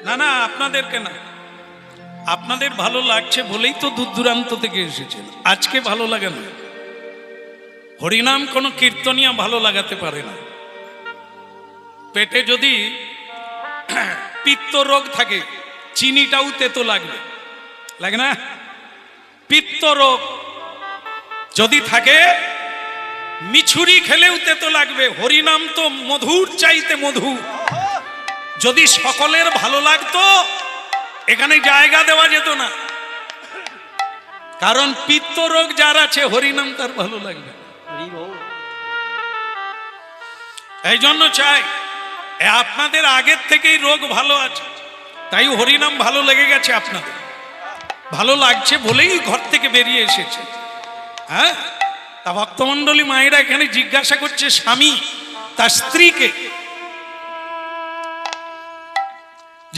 না না, আপনাদেরকে না, আপনাদের ভালো লাগছে বলেই তো দূর দূরান্ত থেকে এসেছেন। আজকে ভালো লাগে না, হরিনাম কোনো কীর্তনিয়া ভালো লাগাতে পারে না। পেটে যদি পিত্ত রোগ থাকে, চিনিটাও তেতো লাগবে, লাগে না? পিত্ত রোগ যদি থাকে, মিছুরি খেলেও তেতো লাগবে। হরিনাম তো মধুর চাইতে মধু। যদি সকলের ভালো লাগতো, এখানে জায়গা দেওয়া যেত না। কারণ পিত্ত রোগ যার আছে, হরিনাম তার ভালো লাগবে। এই জন্য চাই, আপনাদের আগের থেকেই রোগ ভালো আছে, তাই হরিনাম ভালো লেগে গেছে। আপনাদের ভালো লাগছে বলেই ঘর থেকে বেরিয়ে এসেছে। হ্যাঁ, তা ভক্তমণ্ডলী মায়েরা এখানে জিজ্ঞাসা করছে, স্বামী তার স্ত্রীকে